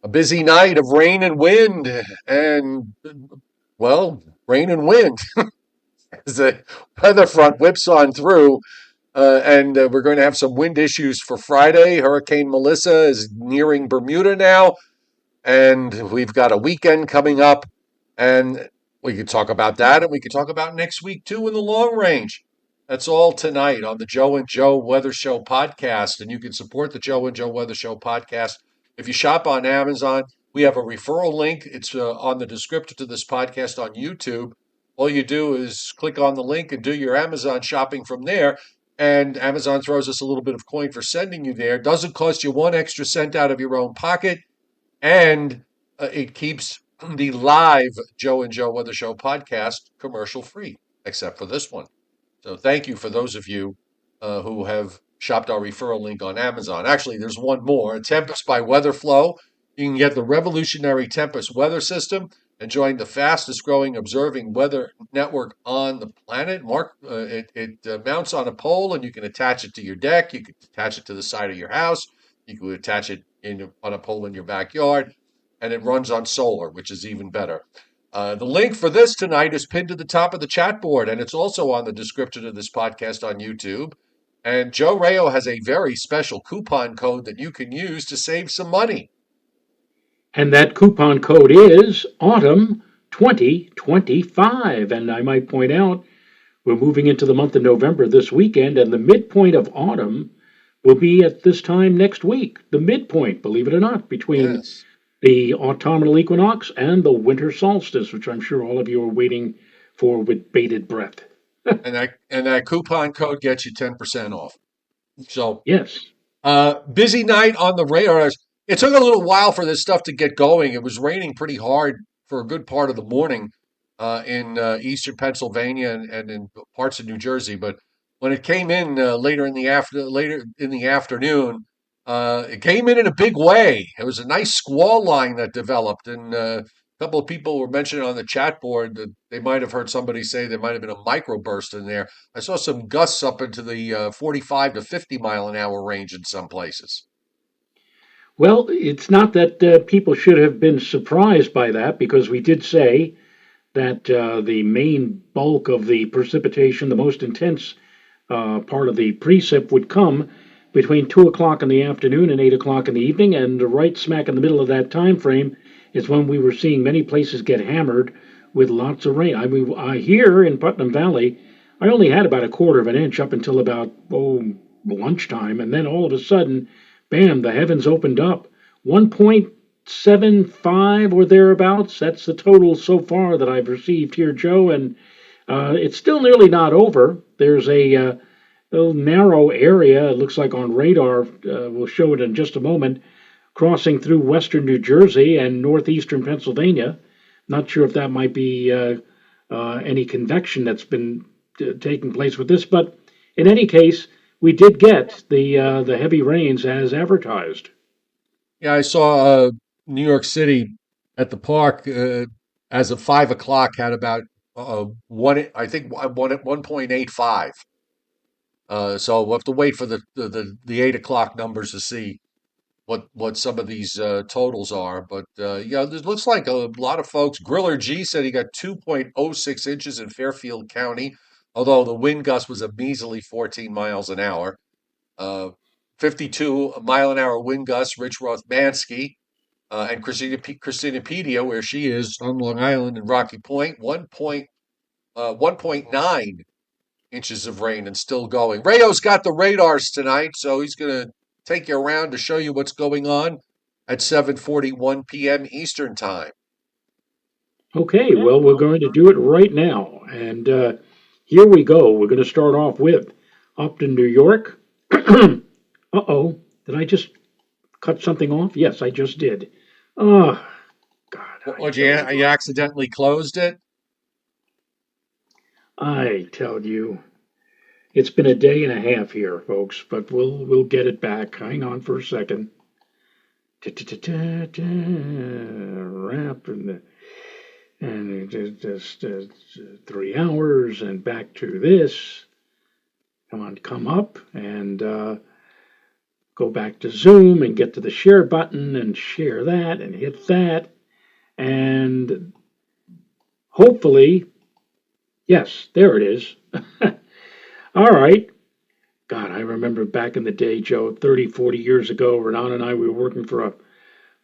A busy night of rain and wind, and well, rain and wind as the weather front whips on through. And we're going to have some wind issues for Friday. Hurricane Melissa is nearing Bermuda now, and we've got a weekend coming up. And we could talk about that, and we could talk about next week too in the long range. That's all tonight on the Joe and Joe Weather Show podcast. And you can support the Joe and Joe Weather Show podcast if you shop on Amazon. We have a referral link. It's on the description to this podcast on YouTube. All you do is click on the link and do your Amazon shopping from there. And Amazon throws us a little bit of coin for sending you there. Doesn't cost you 1 extra cent out of your own pocket. And it keeps the live Joe and Joe Weather Show podcast commercial free, except for this one. So thank you for those of you who have shopped our referral link on Amazon. Actually, there's one more. Tempest by Weatherflow. You can get the revolutionary Tempest weather system and join the fastest growing observing weather network on the planet. It mounts on a pole, and you can attach it to your deck. You can attach it to the side of your house. You can attach it on a pole in your backyard, and it runs on solar, which is even better. The link for this tonight is pinned to the top of the chat board, and it's also on the description of this podcast on YouTube. And Joe Rayo has a very special coupon code that you can use to save some money. And that coupon code is Autumn 2025. And I might point out, we're moving into the month of November this weekend, and the midpoint of autumn will be at this time next week. The midpoint, believe it or not, between Yes. the autumnal equinox and the winter solstice, which I'm sure all of you are waiting for with bated breath. And that coupon code gets you 10% off. So Yes. busy night on the radars. It took a little while for this stuff to get going. It was raining pretty hard for a good part of the morning in eastern Pennsylvania and in parts of New Jersey. But when it came in later in the afternoon, it came in a big way. It was a nice squall line that developed, and a couple of people were mentioning on the chat board that they might have heard somebody say there might have been a microburst in there. I saw some gusts up into the 45 to 50 mile an hour range in some places. Well, it's not that people should have been surprised by that, because we did say that the main bulk of the precipitation, the most intense part of the precip, would come between 2 o'clock in the afternoon and 8 o'clock in the evening, and right smack in the middle of that time frame is when we were seeing many places get hammered with lots of rain. I mean, here in Putnam Valley, I only had about a quarter of an inch up until about lunchtime, and then all of a sudden, bam, the heavens opened up. 1.75 or thereabouts. That's the total so far that I've received here, Joe, and it's still nearly not over. There's a little narrow area, it looks like on radar, we'll show it in just a moment, crossing through western New Jersey and northeastern Pennsylvania. Not sure if that might be any convection that's been taking place with this, but in any case, we did get the heavy rains as advertised. Yeah, I saw New York City at the park as of 5 o'clock had about one, I think one at 1.85. So we'll have to wait for the 8 o'clock numbers to see what some of these totals are. But yeah, it looks like a lot of folks. Griller G said he got 2.06 inches in Fairfield County, although the wind gust was a measly 14 miles an hour. 52 mile an hour wind gusts, Rich Rothmansky, and Christinapedia, where she is on Long Island and Rocky Point, 1.9 inches of rain and still going. Rayo's got the radars tonight, so he's going to take you around to show you what's going on at 7:41 p.m. Eastern Time. Okay, well, we're going to do it right now. And here we go. We're going to start off with Upton, New York. Uh-oh, did I just cut something off? Yes, I just did. Oh, God, You accidentally closed it? I tell you. It's been a day and a half here, folks, but we'll get it back. Hang on for a second. Wrap and just 3 hours and back to this. Come on, come up and go back to Zoom and get to the share button and share that and hit that. And hopefully, yes, there it is. All right. God, I remember back in the day, Joe, 30, 40 years ago, Renan and I, we were working for a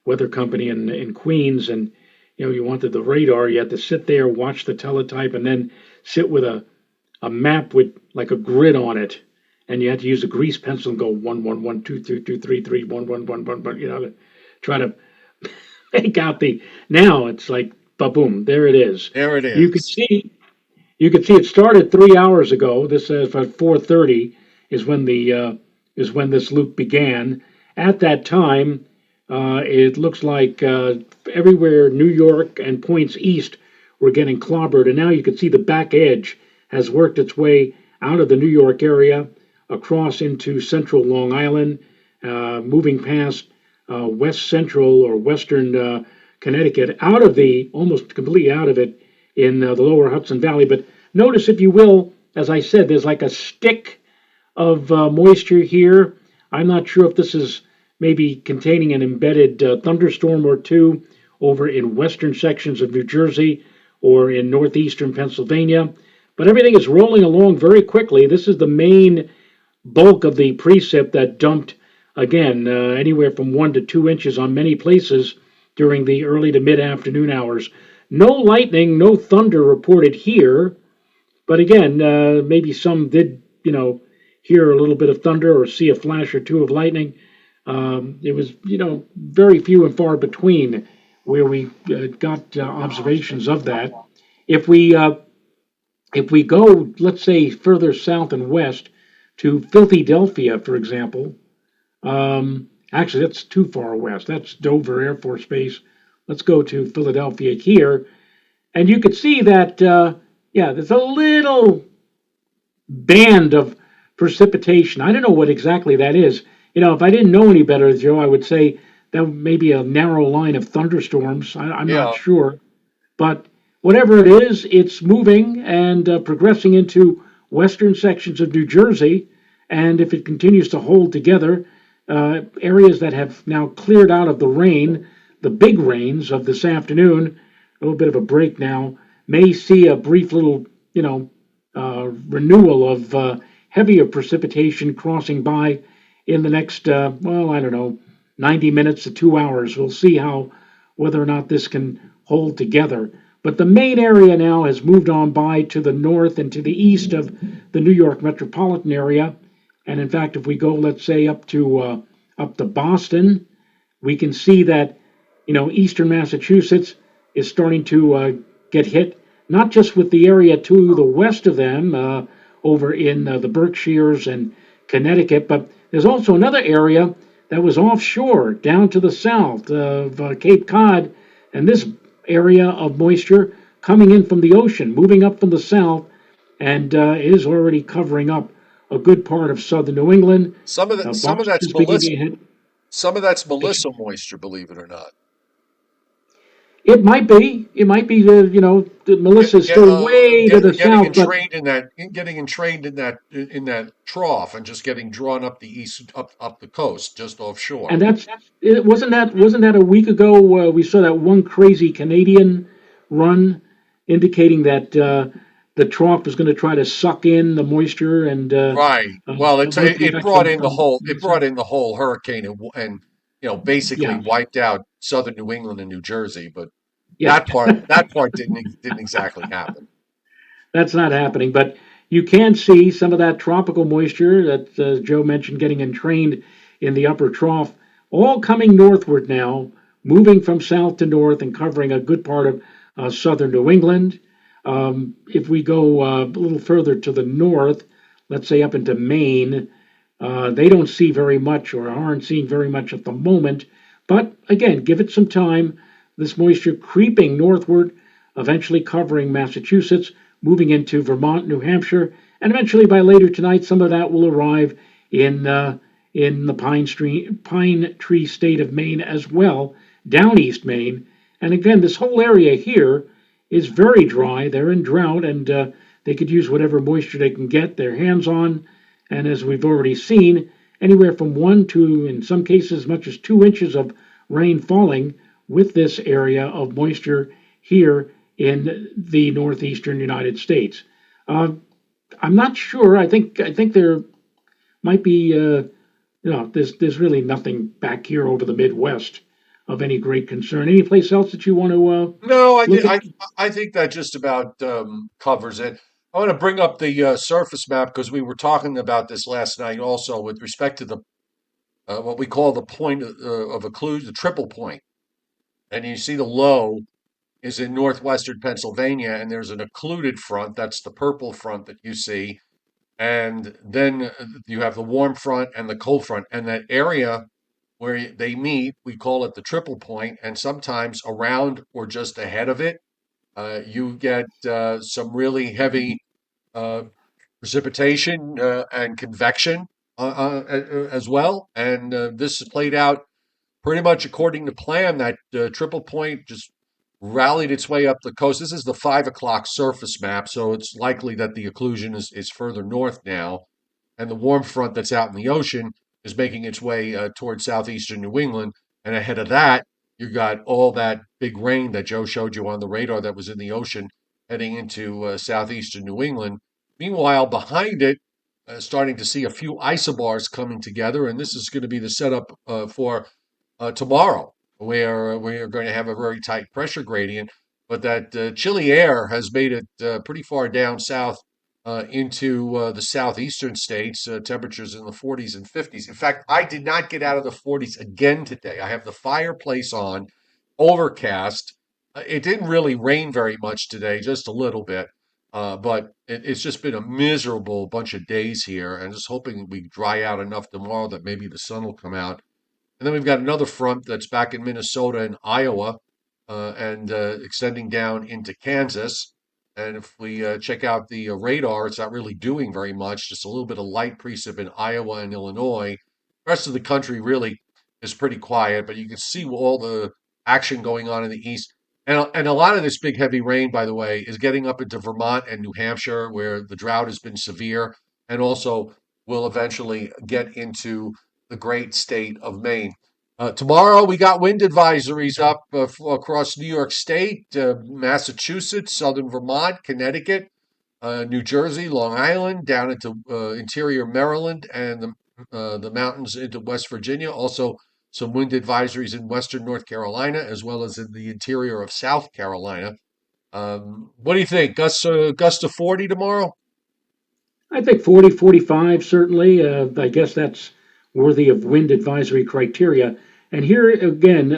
weather company in Queens, and you wanted the radar. You had to sit there, watch the teletype, and then sit with a map with like a grid on it, and you had to use a grease pencil and go 1 1 1 2 2 2 3 3 1 1 1 1, to try to make out the. Now it's like boom, there it is. There it You could is. see you could see it started 3 hours ago. This says at 4:30 is when this loop began. At that time, it looks like everywhere New York and points east were getting clobbered, and now you can see the back edge has worked its way out of the New York area across into central Long Island, moving past west central or western Connecticut, out of the almost completely out of it in the lower Hudson Valley. But notice, if you will, as I said, there's like a stick of moisture here. I'm not sure if this is maybe containing an embedded thunderstorm or two over in western sections of New Jersey or in northeastern Pennsylvania. But everything is rolling along very quickly. This is the main bulk of the precip that dumped, again, anywhere from 1 to 2 inches on many places during the early to mid-afternoon hours. No lightning, no thunder reported here, but again, maybe some did, hear a little bit of thunder or see a flash or two of lightning. It was, very few and far between where we got observations of that. If we go, let's say, further south and west to Philadelphia, for example, actually that's too far west. That's Dover Air Force Base. Let's go to Philadelphia here, and you could see that, there's a little band of precipitation. I don't know what exactly that is. If I didn't know any better, Joe, I would say that may be a narrow line of thunderstorms. I'm not Yeah. sure. But whatever it is, it's moving and progressing into western sections of New Jersey. And if it continues to hold together, areas that have now cleared out of the rain, the big rains of this afternoon, a little bit of a break now, may see a brief little, renewal of heavier precipitation crossing by in the next, 90 minutes to 2 hours. We'll see whether or not this can hold together. But the main area now has moved on by to the north and to the east of the New York metropolitan area. And in fact, if we go, let's say, up to Boston, we can see that, eastern Massachusetts is starting to get hit, not just with the area to the west of them, over in the Berkshires and Connecticut, but there's also another area that was offshore down to the south of Cape Cod, and this area of moisture coming in from the ocean, moving up from the south, and is already covering up a good part of southern New England. Some of that, some of Boston that's is beginning Melissa. to hit. Some of that's Melissa moisture, believe it or not. It might be. It might be Melissa is still way to the Getting south, but entrained in that, getting entrained in that trough, and just getting drawn up the east, up the coast, just offshore. and that's it. Wasn't that a week ago? We saw that one crazy Canadian run, indicating that the trough is going to try to suck in the moisture and Right. Well, avert the it effects brought from in the from whole from it the brought south. in the whole hurricane, and basically Yeah, wiped out southern New England and New Jersey. But yeah. that part didn't exactly happen. That's not happening, but you can see some of that tropical moisture that Joe mentioned getting entrained in the upper trough, all coming northward now, moving from south to north and covering a good part of southern New England. If we go a little further to the north, let's say up into Maine, they don't see very much or aren't seeing very much at the moment. But again, give it some time. This moisture creeping northward, eventually covering Massachusetts, moving into Vermont, New Hampshire, and eventually by later tonight, some of that will arrive in the pine tree state of Maine as well, down East Maine. And again, this whole area here is very dry. They're in drought, and they could use whatever moisture they can get their hands on. And as we've already seen, anywhere from 1 to, in some cases, as much as 2 inches of rain falling with this area of moisture here in the northeastern United States. Uh, I'm not sure. I think there might be, there's really nothing back here over the Midwest of any great concern. Any place else that you want to No, I look think at? I think that just about covers it. I want to bring up the surface map because we were talking about this last night also with respect to the what we call the point of occlusion, the triple point. And you see the low is in northwestern Pennsylvania, and there's an occluded front. That's the purple front that you see. And then you have the warm front and the cold front. And that area where they meet, we call it the triple point, and sometimes around or just ahead of it, you get some really heavy uh, precipitation and convection as well. And this is played out pretty much according to plan. That triple point just rallied its way up the coast. This is the 5 o'clock surface map, so it's likely that the occlusion is further north now. And the warm front that's out in the ocean is making its way towards southeastern New England. And ahead of that, you got all that big rain that Joe showed you on the radar that was in the ocean heading into southeastern New England. Meanwhile, behind it, starting to see a few isobars coming together, and this is going to be the setup for tomorrow, where we are going to have a very tight pressure gradient. But that chilly air has made it pretty far down south into the southeastern states, temperatures in the 40s and 50s. In fact, I did not get out of the 40s again today. I have the fireplace on, overcast. It didn't really rain very much today, just a little bit. But it's just been a miserable bunch of days here, and just hoping we dry out enough tomorrow that maybe the sun will come out. And then we've got another front that's back in Minnesota and Iowa, and extending down into Kansas. And if we check out the radar, it's not really doing very much, just a little bit of light precip in Iowa and Illinois. The rest of the country really is pretty quiet, but you can see all the action going on in the east. And a lot of this big heavy rain, by the way, is getting up into Vermont and New Hampshire, where the drought has been severe, and also will eventually get into the great state of Maine. Tomorrow we got wind advisories up across New York State, Massachusetts, southern Vermont, Connecticut, New Jersey, Long Island, down into interior Maryland and the mountains into West Virginia. Also, some wind advisories in western North Carolina as well as in the interior of South Carolina. What do you think? Gusts to 40 tomorrow? I think 40, 45 certainly. I guess that's worthy of wind advisory criteria. And here again,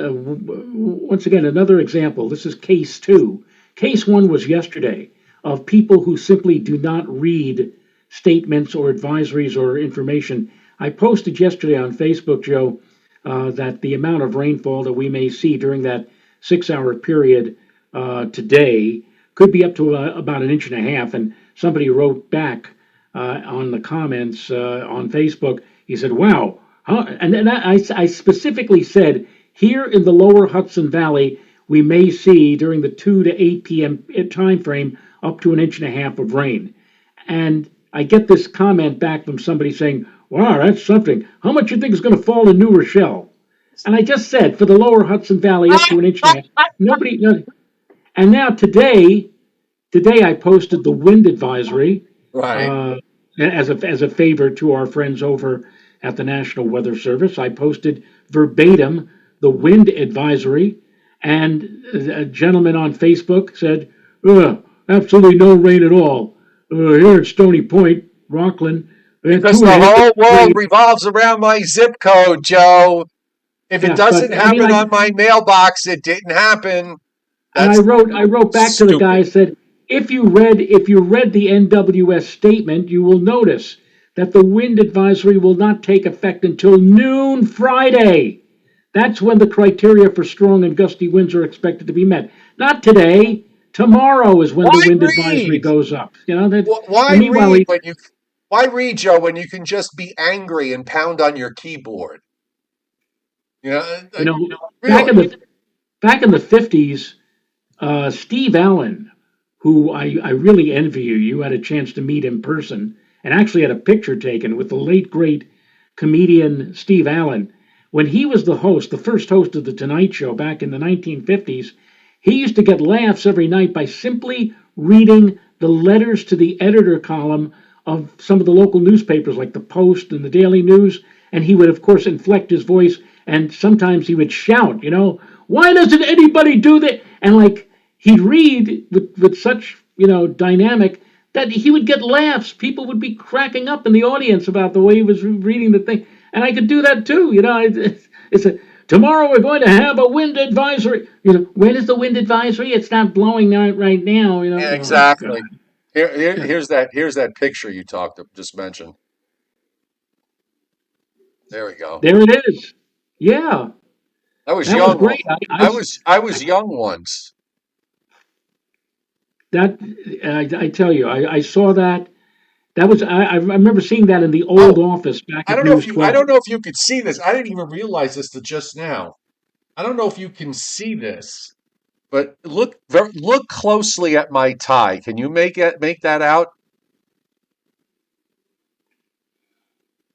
once again, another example. This is case two. Case one was yesterday of people who simply do not read statements or advisories or information. I posted yesterday on Facebook, Joe, that the amount of rainfall that we may see during that 6 hour period today could be up to about an inch and a half. And somebody wrote back on the comments on Facebook. He said, "Wow." And then I specifically said, here in the lower Hudson Valley, we may see during the 2 to 8 p.m. time frame up to an inch and a half of rain. And I get this comment back from somebody saying, "Wow, that's something. How much do you think is going to fall in New Rochelle?" And I just said, for the lower Hudson Valley, up to an inch and a half. Nobody. No, and now today I posted the wind advisory Right. as a favor to our friends over at the National Weather Service. I posted verbatim the wind advisory, and a gentleman on Facebook said, absolutely no rain at all. Here at Stony Point, Rockland, Because two the and a half whole world rain. revolves around my zip code, Joe. If it Yeah, but doesn't I mean, happen on my mailbox, it didn't happen. and I That's wrote back to the guy. I stupid. said, if you read the NWS statement, you will notice that the wind advisory will not take effect until noon Friday. That's when the criteria for strong and gusty winds are expected to be met. Not today. Tomorrow is when the Why wind advisory read? goes up. You know that. Why And meanwhile, read when you why read, Joe, when you can just be angry and pound on your keyboard? You know, you know, back in really. the back in the 50s, Steve Allen, who I really envy you. You had a chance to meet in person and actually had a picture taken with the late great comedian Steve Allen, when he was the host, the first host of the Tonight Show back in the 1950s, he used to get laughs every night by simply reading the letters to the editor column of some of the local newspapers like the Post and the Daily News. And he would, of course, inflect his voice. And sometimes he would shout, why doesn't anybody do that? And like he'd read with such, dynamic that he would get laughs. People would be cracking up in the audience about the way he was reading the thing. And I could do that too. It's a tomorrow we're going to have a wind advisory. When is the wind advisory? It's not blowing out right now. Yeah, Oh God. exactly. Here's that picture you just mentioned. There we go. There it is. Yeah, I was that was young. great. I was young once. That I tell you, I saw that. That was I remember seeing that in the old Oh, office back I at don't know if News you I 12. don't know if you could see this. I didn't even realize this till just now. I don't know if you can see this, but look closely at my tie. Can you make that out?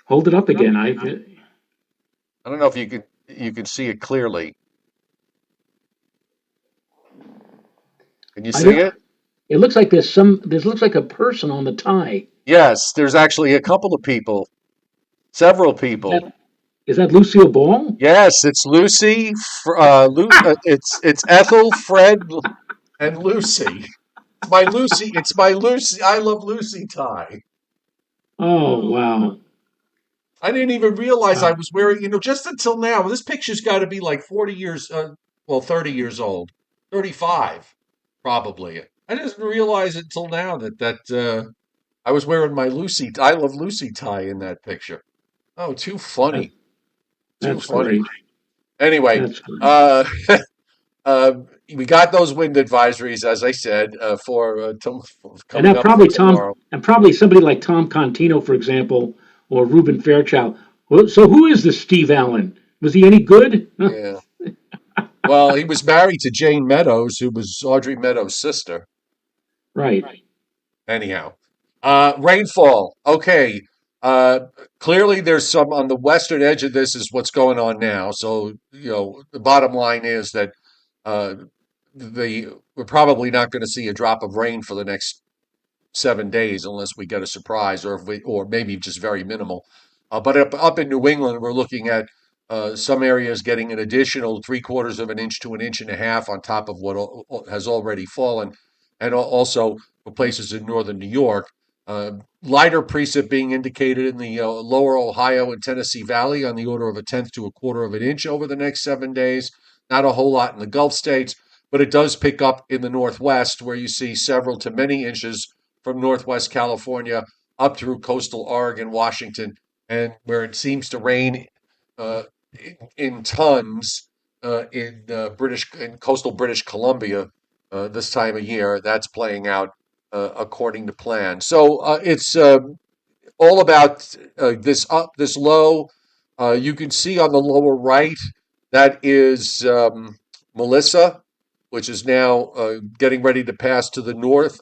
Hold it up again. I don't know if you can see it clearly. Can you I see don't. it? It looks like there's some. This looks like a person on the tie. Yes, there's actually a couple of people, several Is people. that is that Lucille Ball? Yes, it's Lucy. It's Ethel, Fred, and Lucy. My Lucy. It's my Lucy. I love Lucy tie. Oh wow. I didn't even realize I Wow. was wearing, just until now. This picture's got to be like 40 years, 30 years old, 35, probably. I didn't realize it until now that I was wearing my I love Lucy tie in that picture. Oh, too That, funny, too that's funny. great. Anyway, That's great. uh, uh, we got those wind advisories, as I said, for And coming now up for probably tomorrow. somebody like Tom Contino, for example, or Ruben Fairchild. Well, so who is this Steve Allen? Was he any good? Huh. Yeah. Well, he was married to Jane Meadows, who was Audrey Meadows' sister. Right. Anyhow, rainfall. Okay. Uh, Clearly, there's some on the western edge of this is what's going on now. So, the bottom line is that uh, we're probably not going to see a drop of rain for the next 7 days unless we get a surprise, or maybe just very minimal. But up in New England, we're looking at some areas getting an additional 3/4 of an inch to an inch and a half on top of what has already fallen, and also for places in northern New York. Uh, Lighter precip being indicated in the lower Ohio and Tennessee Valley on the order of a tenth to a quarter of an inch over the next 7 days. Not a whole lot in the Gulf states, but it does pick up in the Northwest, where you see several to many inches from Northwest California up through coastal Oregon, Washington, and where it seems to rain uh, in tons in coastal British Columbia this time of year. That's playing out according to plan. So it's all about this up, this low. You can see on the lower right that is Melissa, which is now getting ready to pass to the north,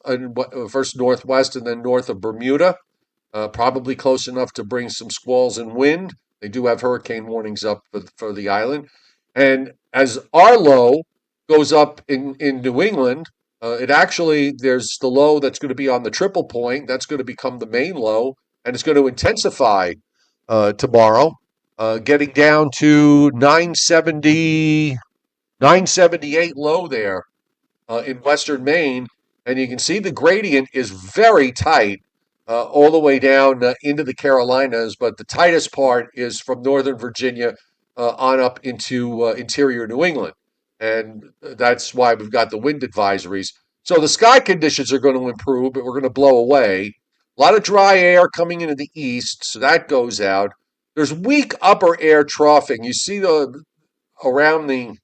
first northwest and then north of Bermuda. Probably close enough to bring some squalls and wind. They do have hurricane warnings up for the island. And as our low goes up in New England, there's the low that's going to be on the triple point. That's going to become the main low, and it's going to intensify tomorrow, getting down to 978 low there in western Maine. And you can see the gradient is very tight all the way down into the Carolinas, but the tightest part is from northern Virginia on up into interior New England. And that's why we've got the wind advisories. So the sky conditions are going to improve, but we're going to blow away. A lot of dry air coming into the east, so that goes out. There's weak upper air troughing. You see around the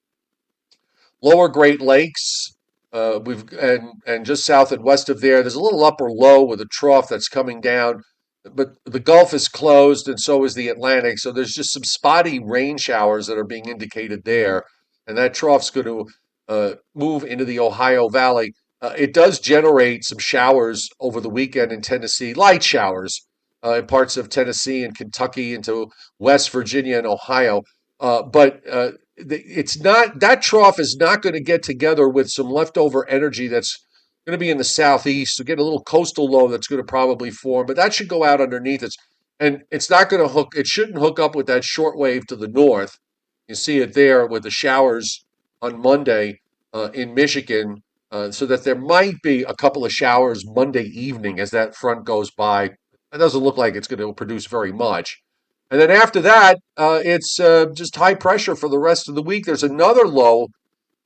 lower Great Lakes. We've and just south and west of there's a little upper low with a trough that's coming down, but the Gulf is closed and so is the Atlantic. So there's just some spotty rain showers that are being indicated there, and that trough's going to move into the Ohio Valley. It does generate some showers over the weekend in Tennessee, light showers, in parts of Tennessee and Kentucky into West Virginia and Ohio. But it's not that trough is not going to get together with some leftover energy that's going to be in the southeast. So get a little coastal low that's going to probably form, but that should go out underneath it. And it's not going to hook. It shouldn't hook up with that short wave to the north. You see it there with the showers on Monday in Michigan, so that there might be a couple of showers Monday evening as that front goes by. It doesn't look like it's going to produce very much. And then after that, it's just high pressure for the rest of the week. There's another low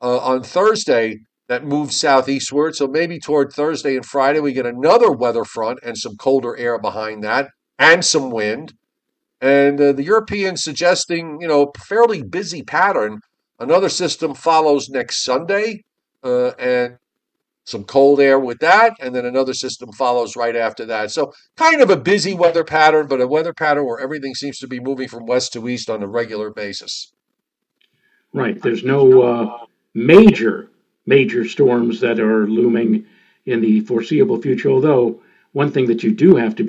on Thursday that moves southeastward. So maybe toward Thursday and Friday, we get another weather front and some colder air behind that and some wind. And the Europeans suggesting, fairly busy pattern. Another system follows next Sunday, and some cold air with that, and then another system follows right after that. So kind of a busy weather pattern, but a weather pattern where everything seems to be moving from west to east on a regular basis. Right. There's no major storms that are looming in the foreseeable future. Although one thing that you do have to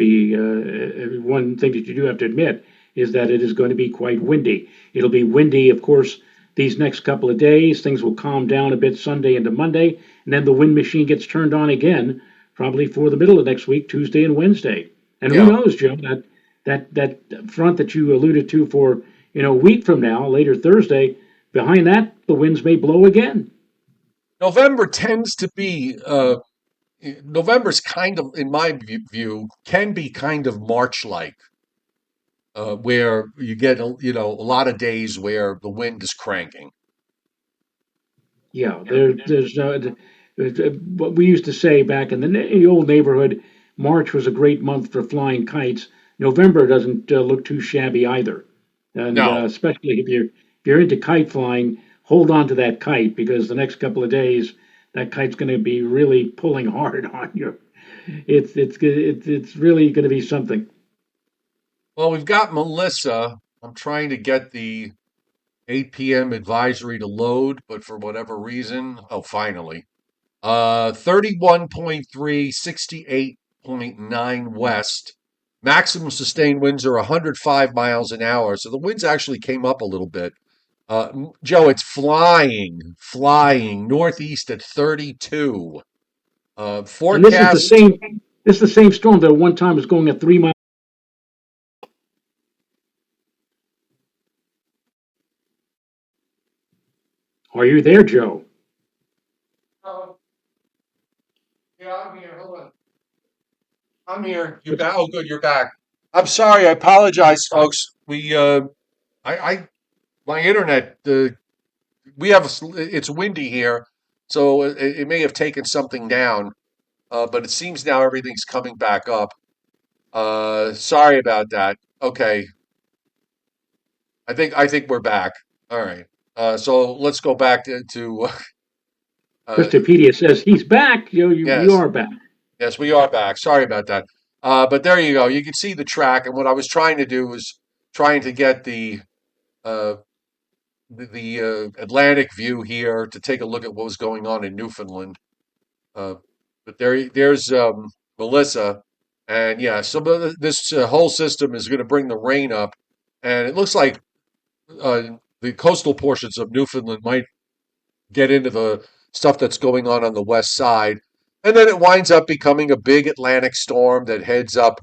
admit is that it is going to be quite windy. It'll be windy, of course, these next couple of days. Things will calm down a bit Sunday into Monday, and then the wind machine gets turned on again, probably for the middle of next week, Tuesday and Wednesday. And who Yeah. knows, Joe, that front that you alluded to for a week from now, later Thursday, behind that the winds may blow again. November tends to be, November's kind of, in my view, can be kind of March-like, where you get, a lot of days where the wind is cranking. Yeah, there's what we used to say back in the old neighborhood. March was a great month for flying kites. November doesn't look too shabby either, and No. especially if you're into kite flying, hold on to that kite because the next couple of days that kite's going to be really pulling hard on you. It's really going to be something. Well, we've got Melissa. I'm trying to get the 8 p.m. advisory to load, but for whatever reason, oh, finally. 31.3, 68.9 west. Maximum sustained winds are 105 miles an hour. So the winds actually came up a little bit. Joe, it's flying northeast at 32. And this is the Forecast. same. This is the same storm that one time was going at 3 miles. Are you there, Joe? Oh, yeah, I'm here. Hold on. I'm here. You're back. Oh, good. You're back. I'm sorry. I apologize, folks. I, my internet, we have, it's windy here, so it may have taken something down, but it seems now everything's coming back up. Sorry about that. Okay. I think we're back. All right. So let's go back to uh, Christopedia says he's back. You yes. are back. Yes, we are back. Sorry about that. But there you go. You can see the track, and what I was trying to do was trying to get uh, the Atlantic view here to take a look at what was going on in Newfoundland. Uh, but there's Melissa, and yeah, some of this whole system is going to bring the rain up, and it looks like uh, the coastal portions of Newfoundland might get into the stuff that's going on the west side. And then it winds up becoming a big Atlantic storm that heads up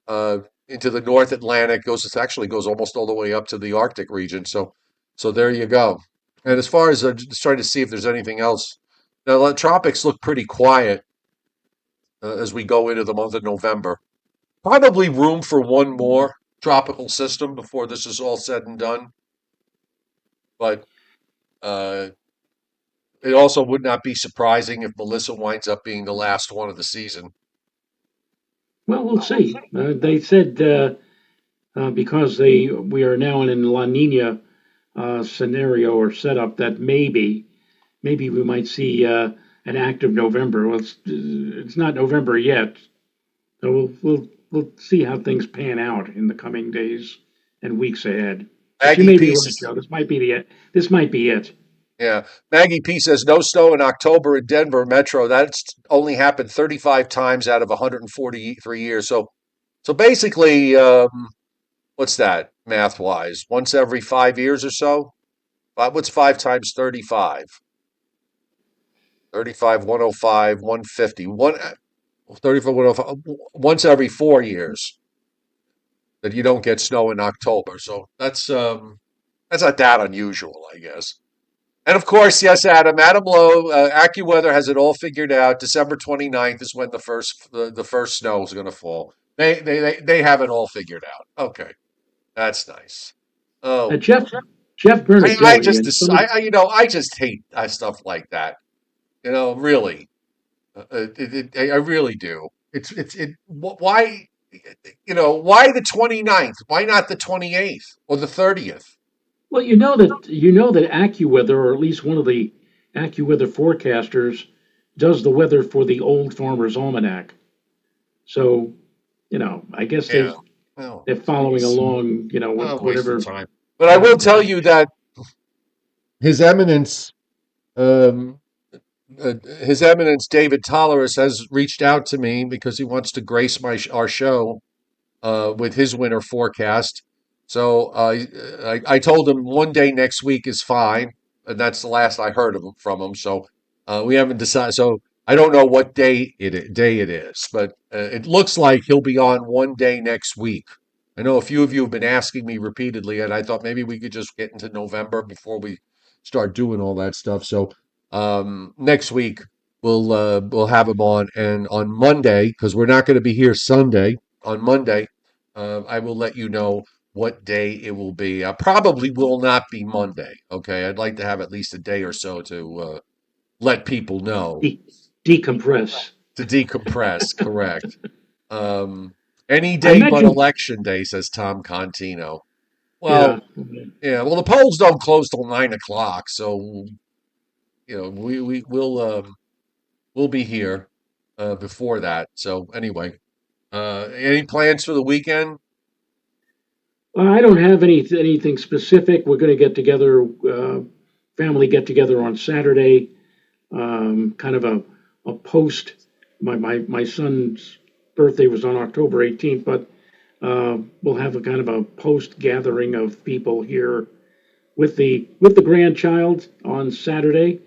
uh, into the North Atlantic. It actually goes almost all the way up to the Arctic region. So there you go. And as far as just trying to see if there's anything else, now the tropics look pretty quiet as we go into the month of November. Probably room for one more tropical system before this is all said and done. But uh, it also would not be surprising if Melissa winds up being the last one of the season. Well, we'll see. They said because we are now in a La Nina scenario or setup that maybe we might see an active November. Well, it's not November yet, so we'll see how things pan out in the coming days and weeks ahead. But you Maggie may be P right, says, Joe. This might be it. yeah, Maggie P says no snow in October in Denver Metro. That's only happened 35 times out of 143 years. So So basically, what's that math wise? Once every 5 years or so? What's five times 35? 35, 105, 150. 35, 105. Once every 4 years that you don't get snow in October. So that's not that unusual, I guess. And of course, yes, Adam Lowe, AccuWeather has it all figured out. December 29th is when the first snow is going to fall. They have it all figured out. Okay, that's nice. Uh, Oh, Jeff Jeff I Bernardelli just and some of I just hate stuff like that. Really, I really do. Why why the 29th? Why not the 28th or the 30th? well, you know that AccuWeather, or at least one of the AccuWeather forecasters, does the weather for the Old Farmer's Almanac. So, I guess Yeah. they Well, they're following geez. along, with Waste of whatever. time. But I will Yeah, tell you that His Eminence, um, His Eminence David Tolerus has reached out to me because he wants to grace our show with his winter forecast. So I told him one day next week is fine, and that's the last I heard from him. So we haven't decided. So I don't know what day it is, but it looks like he'll be on one day next week. I know a few of you have been asking me repeatedly, and I thought maybe we could just get into November before we start doing all that stuff. So next week we'll have him on, and on Monday, because we're not going to be here Sunday. On Monday, I will let you know what day it will be. Probably will not be Monday. Okay, I'd like to have at least a day or so to let people know de- decompress. to decompress. Correct. Um, any I day but mentioned, election day, says Tom Contino. yeah, Well, yeah. Well, the polls don't close till 9 o'clock, so we'll be here before that. So anyway, any plans for the weekend? I don't have anything specific. We're going to get together, family get together on Saturday, kind of a post. My son's birthday was on October 18th, but we'll have a kind of a post gathering of people here with the grandchild on Saturday.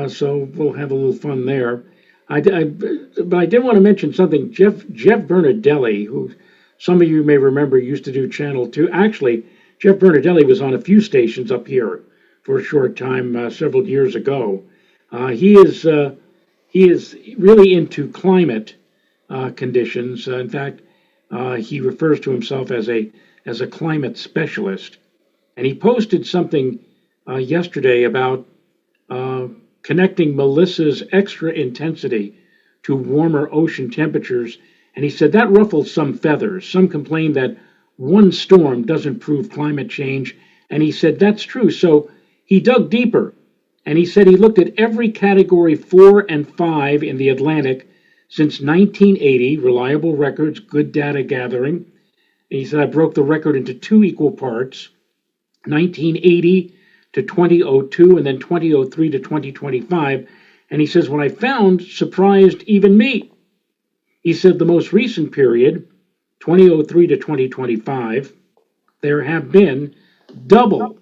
So we'll have a little fun there. But I did want to mention something. Jeff Bernardelli, who some of you may remember used to do Channel 2. Actually, Jeff Bernardelli was on a few stations up here for a short time several years ago. He is really into climate conditions. In fact, he refers to himself as a climate specialist, and he posted something yesterday about uh, connecting Melissa's extra intensity to warmer ocean temperatures. And he said that ruffled some feathers. Some complained that one storm doesn't prove climate change. And he said that's true. So he dug deeper, and he said he looked at every category 4 and 5 in the Atlantic since 1980, reliable records, good data gathering. And he said I broke the record into two equal parts: 1980 to 2002, and then 2003 to 2025. And he says, what I found surprised even me. He said the most recent period, 2003 to 2025, there have been double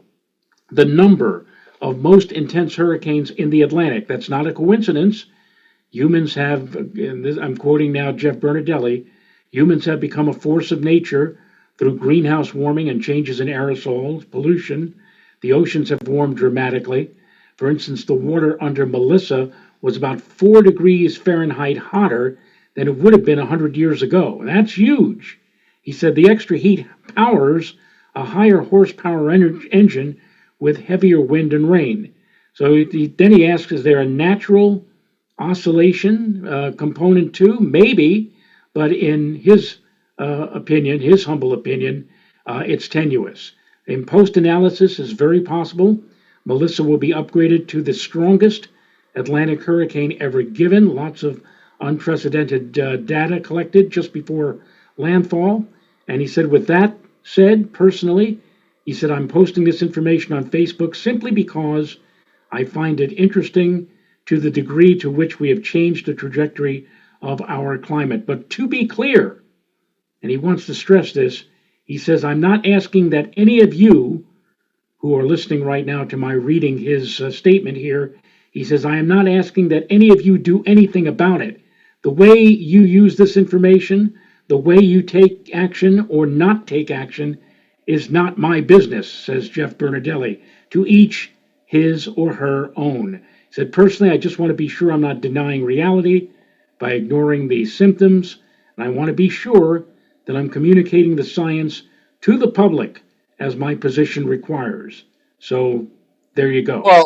the number of most intense hurricanes in the Atlantic. That's not a coincidence. Humans have, and this, I'm quoting now Jeff Bernardelli, humans have become a force of nature through greenhouse warming and changes in aerosols, pollution. The oceans have warmed dramatically. For instance, the water under Melissa was about 4 degrees Fahrenheit hotter than it would have been 100 years ago. That's huge. He said the extra heat powers a higher horsepower engine with heavier wind and rain. So then he asks, is there a natural oscillation component too? Maybe, but in his opinion, his humble opinion, it's tenuous. In post analysis, is very possible Melissa will be upgraded to the strongest Atlantic hurricane ever given. Lots of unprecedented data collected just before landfall. And he said, with that said, personally, he said, I'm posting this information on Facebook simply because I find it interesting to the degree to which we have changed the trajectory of our climate. But to be clear, and he wants to stress this. He says, I'm not asking that any of you who are listening right now to my reading his statement here, he says, I am not asking that any of you do anything about it. The way you use this information, the way you take action or not take action, is not my business, says Jeff Bernadelli. To each his or her own. He said, personally, I just want to be sure I'm not denying reality by ignoring the symptoms, and I want to be sure that I'm communicating the science to the public as my position requires. So there you go. Well,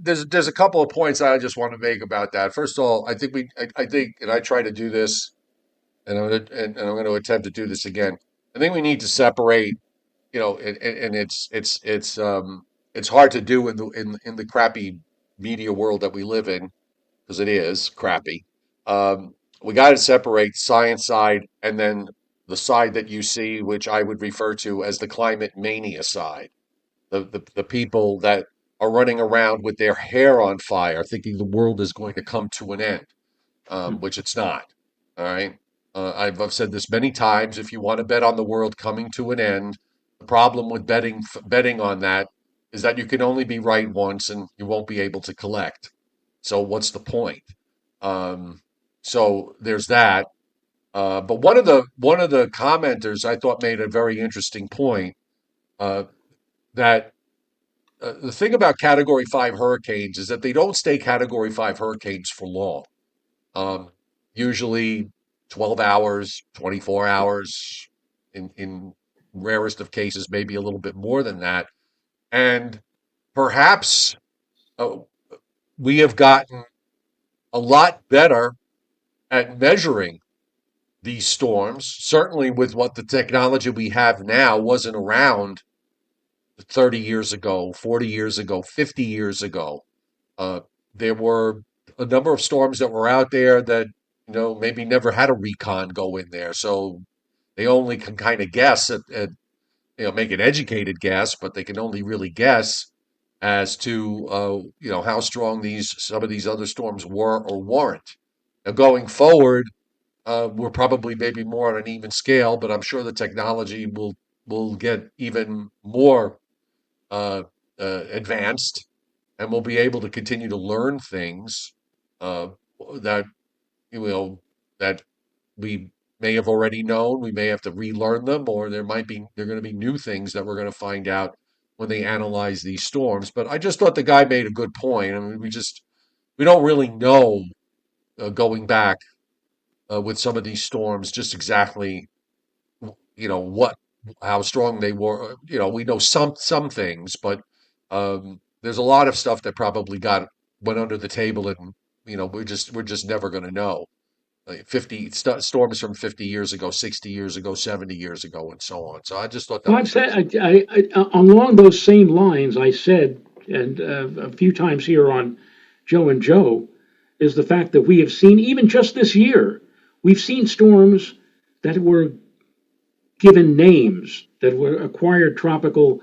there's a couple of points I just want to make about that. First of all, I think, and I try to do this, and I'm going to attempt to do this again. I think we need to separate, and it's hard to do in the crappy media world that we live in, because it is crappy. We got to separate science side and then the side that you see, which I would refer to as the climate mania side, the people that are running around with their hair on fire, thinking the world is going to come to an end, which it's not. All right. I've said this many times. If you want to bet on the world coming to an end, the problem with betting on that is that you can only be right once and you won't be able to collect. So what's the point? Um, so there's that. But one of the commenters I thought made a very interesting point, uh, that the thing about Category 5 hurricanes is that they don't stay Category 5 hurricanes for long. Um, Usually 12 hours, 24 hours, in rarest of cases, maybe a little bit more than that. And perhaps uh, we have gotten a lot better at measuring these storms. Certainly, with what the technology we have now wasn't around 30 years ago, 40 years ago, 50 years ago. Uh, there were a number of storms that were out there that, maybe never had a recon go in there. So they only can kind of guess make an educated guess, but they can only really guess as to, how strong some of these other storms were or weren't. Now, going forward, we're probably maybe more on an even scale, but I'm sure the technology will get even more uh, advanced, and we'll be able to continue to learn things uh, that you know that we may have already known. We may have to relearn them, or there are going to be new things that we're going to find out when they analyze these storms. But I just thought the guy made a good point. I mean, we don't really know, going back, with some of these storms, just exactly what how strong they were. We know some things, but there's a lot of stuff that probably got went under the table, and we're just never going to know. Like storms from 50 years ago, 60 years ago, 70 years ago, and so on. So I just thought Well, that I've was said along those same lines. I said, and a few times here on Joe and Joe, is the fact that we have seen even just this year, we've seen storms that were given names, that were acquired tropical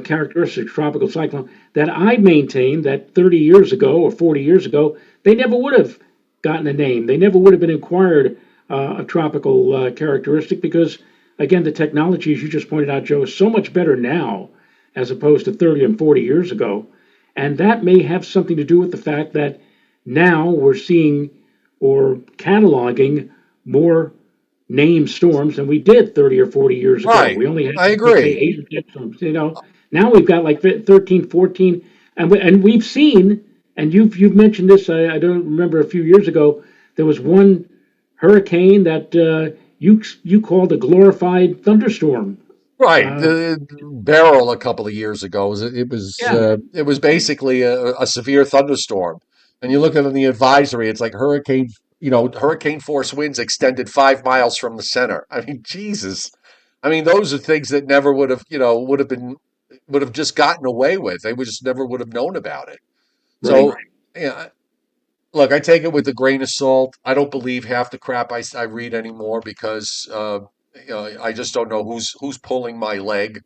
characteristics, tropical cyclone, that I maintain that 30 years ago or 40 years ago, they never would have gotten a name. They never would have been acquired a tropical characteristic because, again, the technology, as you just pointed out, Joe, is so much better now as opposed to 30 and 40 years ago. And that may have something to do with the fact that now we're seeing or cataloging more named storms than we did 30 or 40 years ago. right. We only had, I let's say, agree. 8 or 10 storms. Now we've got like 13, 14, and we've seen, and you've mentioned this. I don't remember a few years ago. There was one hurricane that you called a glorified thunderstorm. Right. Uh, The barrel a couple of years ago yeah, it was basically a severe thunderstorm. And you look at the advisory, it's like hurricane force winds extended 5 miles from the center. I mean, Jesus. I mean, those are things that never would have just gotten away with. They would just never would have known about it. right. So, yeah, look, I take it with a grain of salt. I don't believe half the crap I read anymore, because I just don't know who's pulling my leg.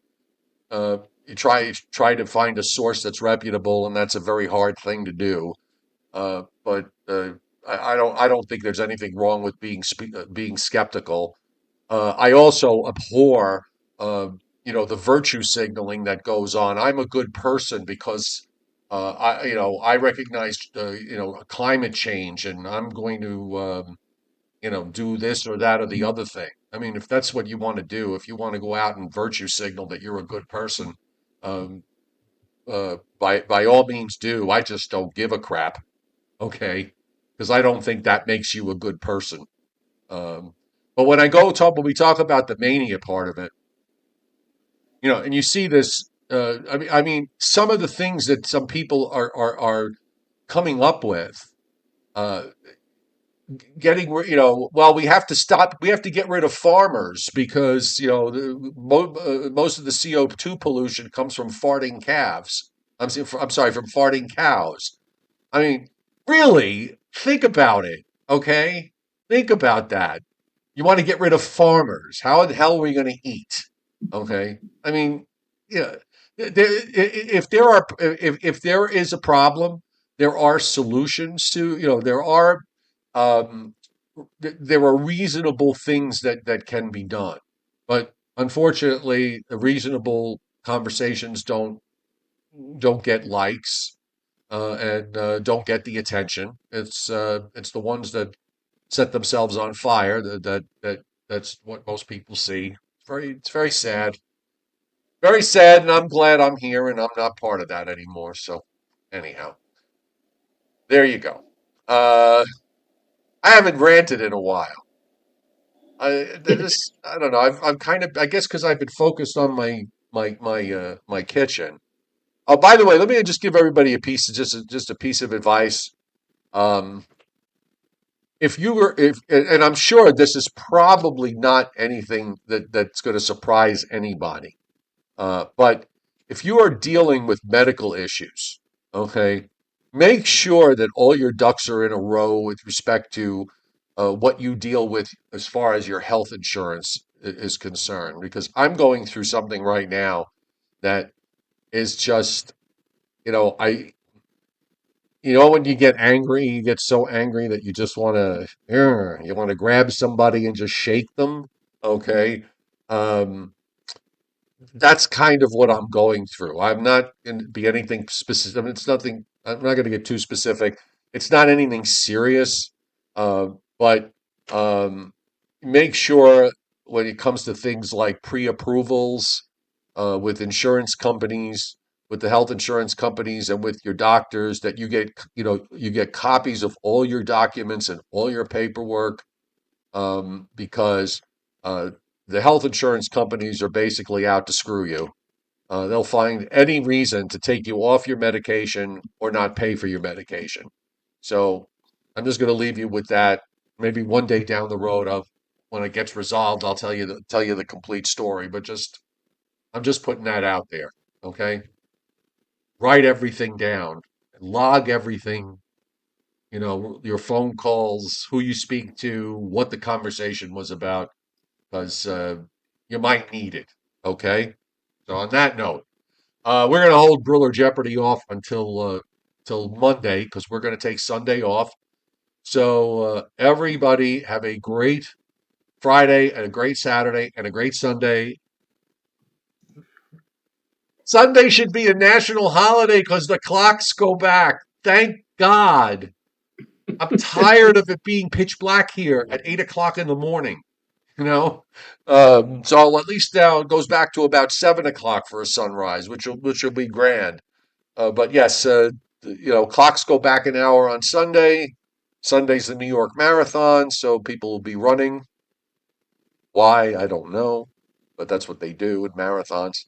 You try to find a source that's reputable, and that's a very hard thing to do. But I don't think there's anything wrong with being skeptical. I also abhor, the virtue signaling that goes on. I'm a good person because I recognize, climate change, and I'm going to, do this or that or the other thing. I mean, if that's what you want to do, if you want to go out and virtue signal that you're a good person, um, by all means do. I just don't give a crap, okay? Because I don't think that makes you a good person. Um, but when we talk about the mania part of it, and you see this, I mean, some of the things that some people are coming up with, uh, well, we have to stop, we have to get rid of farmers because, most of the CO2 pollution comes from farting calves. I'm sorry, from farting cows. I mean, really, think about it, okay? Think about that. You want to get rid of farmers. How the hell are we going to eat? Okay. I mean, yeah, if there is a problem, there are solutions to, um, there are reasonable things that can be done. But unfortunately, the reasonable conversations don't get likes, and don't get the attention. It's the ones that set themselves on fire that's what most people see. It's very sad, very sad, and I'm glad I'm here and I'm not part of that anymore. So anyhow, there you go. Uh, I haven't ranted in a while. I don't know. I'm kind of, I guess, because I've been focused on my kitchen. Oh, by the way, let me just give everybody just a piece of advice. Um, if you were if and I'm sure this is probably not anything that's going to surprise anybody, but if you are dealing with medical issues, okay, make sure that all your ducks are in a row with respect to what you deal with as far as your health insurance is concerned, because I'm going through something right now that is just, I when you get angry, you get so angry that you just want to grab somebody and just shake them. Okay. Um, that's kind of what I'm going through. I'm not going to be anything specific. I mean, it's nothing. I'm not going to get too specific. It's not anything serious. But make sure when it comes to things like pre-approvals with insurance companies, with the health insurance companies, and with your doctors, that you get copies of all your documents and all your paperwork, because uh, the health insurance companies are basically out to screw you. They'll find any reason to take you off your medication or not pay for your medication. So I'm just going to leave you with that. Maybe one day down the road, when it gets resolved, I'll tell you the complete story. But I'm just putting that out there. Okay, write everything down, log everything. Your phone calls, who you speak to, what the conversation was about, because you might need it. Okay. So on that note, we're going to hold Briller Jeopardy off until Monday because we're going to take Sunday off. So everybody have a great Friday and a great Saturday and a great Sunday. Sunday should be a national holiday because the clocks go back. Thank God. I'm tired of it being pitch black here at 8 o'clock in the morning. You know, so at least now it goes back to about 7 o'clock for a sunrise, which will be grand. But yes, clocks go back an hour on Sunday. Sunday's the New York Marathon, so people will be running. Why? I don't know, but that's what they do in marathons.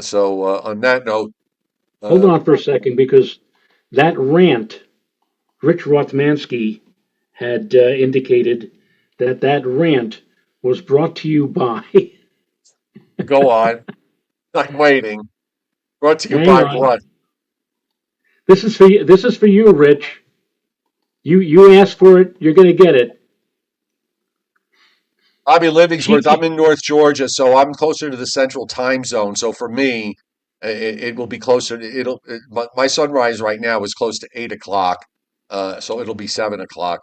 So on that note, Hold uh, on for a second, because that rant, Rich Rothmansky had indicated that that rant was brought to you by. go on. I'm waiting. Brought to you Hang by on. what? This is for you. This is for you, Rich. You asked for it. You're going to get it. Bobby Livingsworth. I'm GP. in North Georgia, so I'm closer to the central time zone. So for me, it will be closer. My sunrise right now is close to 8 o'clock, so it'll be 7 o'clock.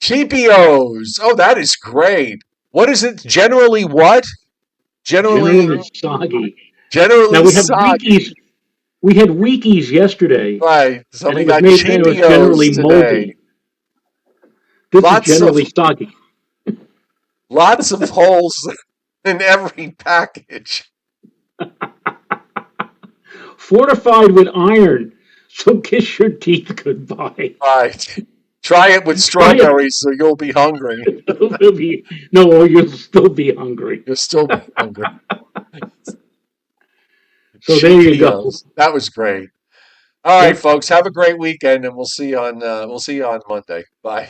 Cheapios. Oh, that is great. What is it? Generally what? Generally, Generally soggy. Now generally soggy. we had Wheaties yesterday, Right. So and we it was got made saying it was Cheepios generally today. moldy. This is Lots of generally soggy. lots of holes in every package. Fortified with iron, so kiss your teeth goodbye. Right. Try it with Try it. strawberries, so you'll be hungry. You'll be, no, or you'll still be hungry. You'll still be hungry. So there you go. Cheepios. That was great. All right, Yep. folks. Have a great weekend, and we'll see you on Monday. Bye.